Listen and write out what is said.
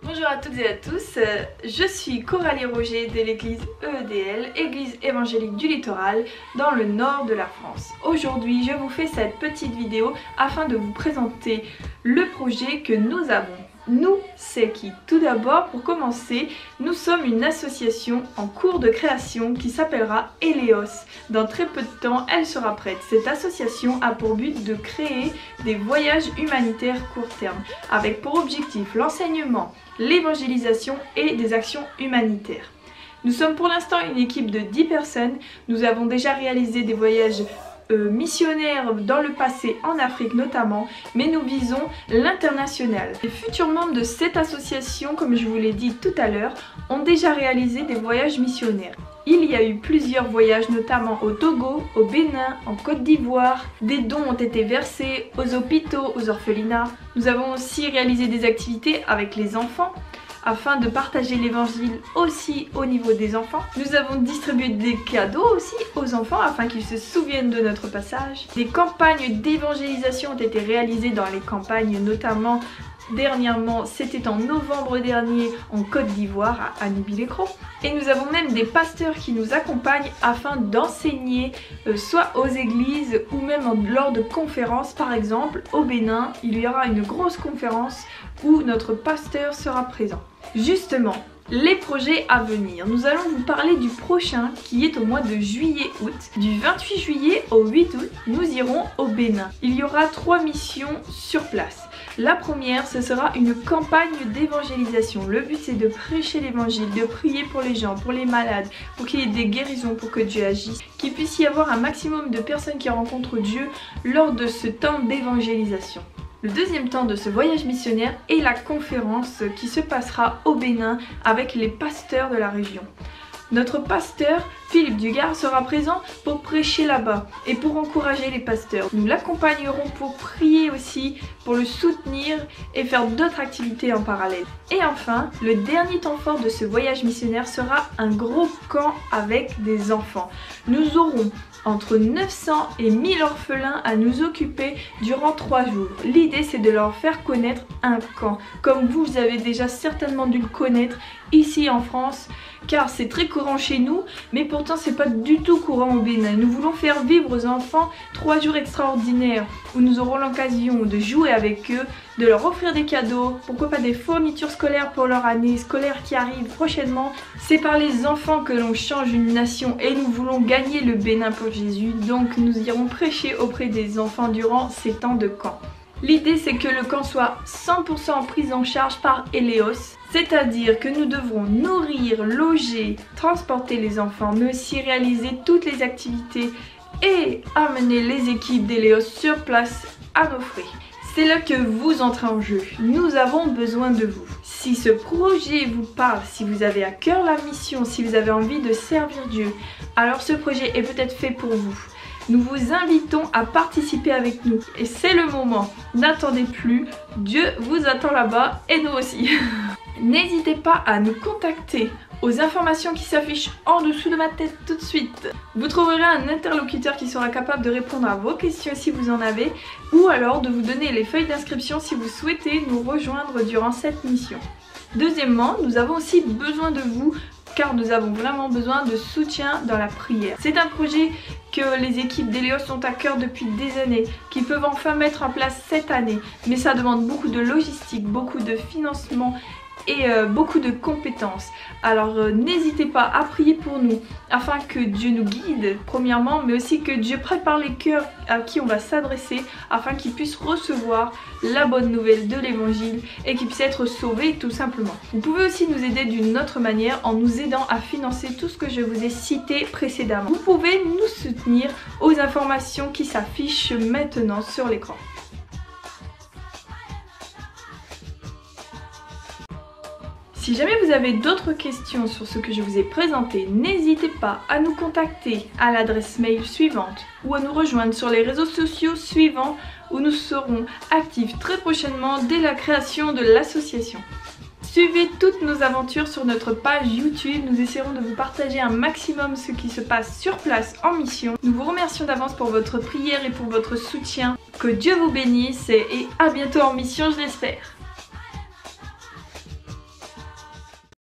Bonjour à toutes et à tous, je suis Coralie Roger de l'église EEDL, Église évangélique du littoral, dans le nord de la France. Aujourd'hui, je vous fais cette petite vidéo afin de vous présenter le projet que nous avons. Nous, c'est qui? Tout d'abord, pour commencer, nous sommes une association en cours de création qui s'appellera Eleos. Dans très peu de temps, elle sera prête. Cette association a pour but de créer des voyages humanitaires court terme, avec pour objectif l'enseignement, l'évangélisation et des actions humanitaires. Nous sommes pour l'instant une équipe de 10 personnes. Nous avons déjà réalisé des voyages missionnaires dans le passé en Afrique notamment, mais nous visons l'international. Les futurs membres de cette association, comme je vous l'ai dit tout à l'heure, ont déjà réalisé des voyages missionnaires. Il y a eu plusieurs voyages, notamment au Togo, au Bénin, en Côte d'Ivoire. Des dons ont été versés aux hôpitaux, aux orphelinats. Nous avons aussi réalisé des activités avec les enfants, afin de partager l'évangile aussi au niveau des enfants. Nous avons distribué des cadeaux aussi aux enfants afin qu'ils se souviennent de notre passage. Des campagnes d'évangélisation ont été réalisées dans les campagnes, notamment dernièrement, c'était en novembre dernier en Côte d'Ivoire à Nubi-les-Cros. Et nous avons même des pasteurs qui nous accompagnent afin d'enseigner soit aux églises ou même lors de conférences. Par exemple, au Bénin, il y aura une grosse conférence où notre pasteur sera présent. Justement, les projets à venir. Nous allons vous parler du prochain qui est au mois de juillet-août. Du 28 juillet au 8 août, nous irons au Bénin. Il y aura 3 missions sur place. La première, ce sera une campagne d'évangélisation. Le but, c'est de prêcher l'évangile, de prier pour les gens, pour les malades, pour qu'il y ait des guérisons, pour que Dieu agisse, qu'il puisse y avoir un maximum de personnes qui rencontrent Dieu lors de ce temps d'évangélisation. Le deuxième temps de ce voyage missionnaire est la conférence qui se passera au Bénin avec les pasteurs de la région. Notre pasteur, Philippe Dugard, sera présent pour prêcher là-bas et pour encourager les pasteurs. Nous l'accompagnerons pour prier aussi, pour le soutenir et faire d'autres activités en parallèle. Et enfin, le dernier temps fort de ce voyage missionnaire sera un gros camp avec des enfants. Nous aurons entre 900 et 1000 orphelins à nous occuper durant 3 jours. L'idée, c'est de leur faire connaître un camp, comme vous avez déjà certainement dû le connaître ici en France, car c'est très courant chez nous, mais pourtant c'est pas du tout courant au Bénin. Nous voulons faire vivre aux enfants 3 jours extraordinaires où nous aurons l'occasion de jouer avec eux, de leur offrir des cadeaux, pourquoi pas des fournitures scolaires pour leur année scolaire qui arrive prochainement. C'est par les enfants que l'on change une nation et nous voulons gagner le Bénin pour Jésus, donc nous irons prêcher auprès des enfants durant ces temps de camp. L'idée, c'est que le camp soit 100% pris en charge par Eleos, c'est-à-dire que nous devrons nourrir, loger, transporter les enfants, mais aussi réaliser toutes les activités et amener les équipes d'Eleos sur place à nos frais. C'est là que vous entrez en jeu. Nous avons besoin de vous. Si ce projet vous parle, si vous avez à cœur la mission, si vous avez envie de servir Dieu, alors ce projet est peut-être fait pour vous. Nous vous invitons à participer avec nous. Et c'est le moment. N'attendez plus. Dieu vous attend là-bas et nous aussi. N'hésitez pas à nous contacter aux informations qui s'affichent en dessous de ma tête tout de suite. Vous trouverez un interlocuteur qui sera capable de répondre à vos questions si vous en avez, ou alors de vous donner les feuilles d'inscription si vous souhaitez nous rejoindre durant cette mission. Deuxièmement, nous avons aussi besoin de vous, car nous avons vraiment besoin de soutien dans la prière. C'est un projet que les équipes d'Eleos ont à cœur depuis des années, qui peuvent enfin mettre en place cette année, mais ça demande beaucoup de logistique, beaucoup de financement et beaucoup de compétences. Alors n'hésitez pas à prier pour nous afin que Dieu nous guide premièrement, mais aussi que Dieu prépare les cœurs à qui on va s'adresser afin qu'ils puissent recevoir la bonne nouvelle de l'évangile et qu'ils puissent être sauvés tout simplement. Vous pouvez aussi nous aider d'une autre manière en nous aidant à financer tout ce que je vous ai cité précédemment. Vous pouvez nous soutenir aux informations qui s'affichent maintenant sur l'écran. Si jamais vous avez d'autres questions sur ce que je vous ai présenté, n'hésitez pas à nous contacter à l'adresse mail suivante ou à nous rejoindre sur les réseaux sociaux suivants où nous serons actifs très prochainement dès la création de l'association. Suivez toutes nos aventures sur notre page YouTube, nous essaierons de vous partager un maximum ce qui se passe sur place en mission. Nous vous remercions d'avance pour votre prière et pour votre soutien. Que Dieu vous bénisse et à bientôt en mission, je l'espère.